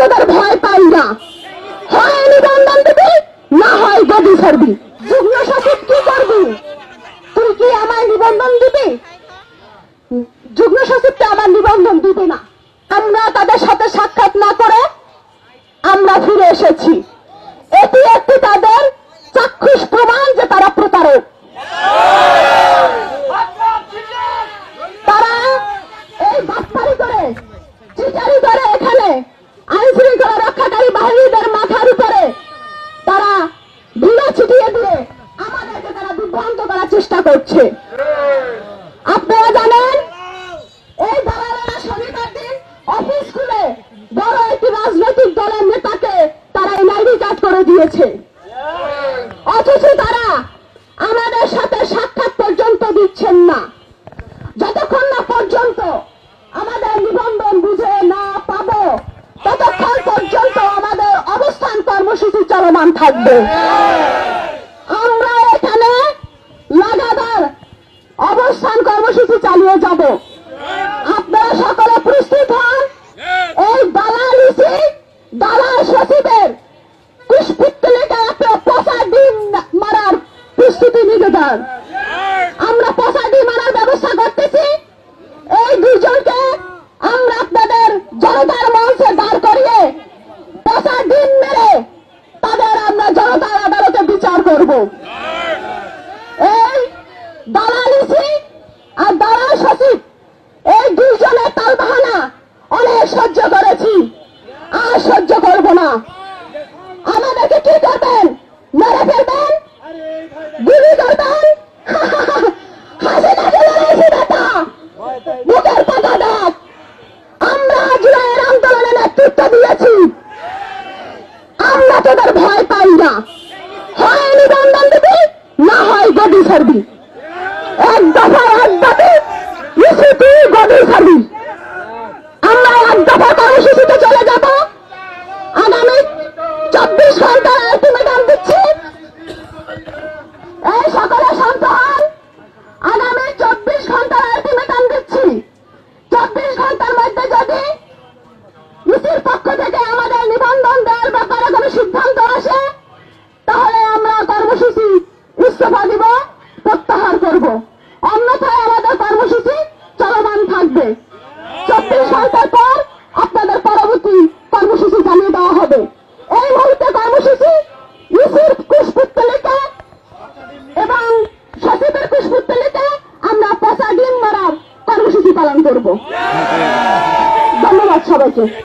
তোদের ভয় পাই না, হয় নিবন্ধন দিবি না হয় গদি ছাড়বি। যুগ্ম সচিব কি করবি? তুই কি আমায় নিবন্ধন দিবি? যুগ্ম সচিবকে আমার নিবন্ধন দিবে না। আমরা তাদের সাথে সাক্ষাৎ না করে আমরা ফিরে এসেছি। এটি একটি তাদের চাক্ষুষ প্রমাণ যে তারা প্রতারক। তারা এই বাটপারি করে, চিটারি করে এখানে আইন শৃঙ্খলা রক্ষাকারী বাহিনীদের মাথার উপরে তারা ধুলো ছিটিয়ে দিয়ে আমাদেরকে তারা বিভ্রান্ত করার চেষ্টা করছে। আপনারা জানেন এই দালালেরা শনিবার দিন অফিস খুলে বড় একটি রাজনৈতিক দলের নেতাকে তারা এনআইডি কার্ড করে দিয়েছে, অথচ তারা আমাদের সাথে সাক্ষাৎ পর্যন্ত দিচ্ছেন না। যতক্ষণ না পর্যন্ত আমাদের নিবন্ধন বুঝে না পাবো ততক্ষণ পর্যন্ত আমাদের অবস্থান কর্মসূচি চলমান থাকবে। আমরা এখানে লাগাতার অবস্থান কর্মসূচি চালিয়ে যাব। আপনারা সকলে প্রস্তুত হন। এই দালাল সচিবের কুশপুত্তলিকা একটা পচা ডিম মারার প্রস্তুতি নিতে দেন। আমরা পচা ডিম মারার ব্যবস্থা করতেছি। এই দুজনকে আমরা আপনাদের জনতার মঞ্চে দাঁড় করিয়ে পচা ডিম মেরে তাদের আমরা জনতার আদালতে বিচার করব। এই দালাল আর দালাল সচিব এই দুইজনের তালবাহানা অনেক সহ্য করেছি, আর সহ্য করব না। আমাদেরকে কি করবেন? মেরে ফেলবেন, গুলি করবেন। হাসিনাকে লড়াইছি বেটা, বুকের পাতা দেখ। আমরা জুলাইয়ের আন্দোলনে নেতৃত্ব দিয়েছি। আমরা তোদের ভয় পাই না, হয় নিবন্ধন দিবি না হয় গদি ছাড়বি। এক দফা এক দাবি, তুই গদি ছাড়বি। আমরা এক দফা কর্মসূচিতে চলে যাব। আগামী 24 ঘন্টার আলটিমেটাম দিচ্ছি। এই সকলে শান্ত হন। আগামী 24 ঘন্টার আলটিমেটাম দিচ্ছি। 24 ঘন্টার মধ্যে যদি ইসির পক্ষ থেকে আমাদের নিবন্ধন দেওয়ার ব্যাপারে কোনো সিদ্ধান্ত আসে তাহলে আমরা কর্মসূচি ইস্তফা দিব, প্রত্যাহার করব। অন্যথায় আমাদের কর্মসূচি চলমান থাকবে। 24 ঘন্টার পর আপনাদের পরবর্তী কর্মসূচি জানিয়ে দেওয়া হবে। এই মুহূর্তে কর্মসূচি ইসির কুশপুত্তলিকা এবং সচিবের কুশপুত্তলিকা আমরা পচা ডিম মারার কর্মসূচি পালন করব। ধন্যবাদ সবাইকে।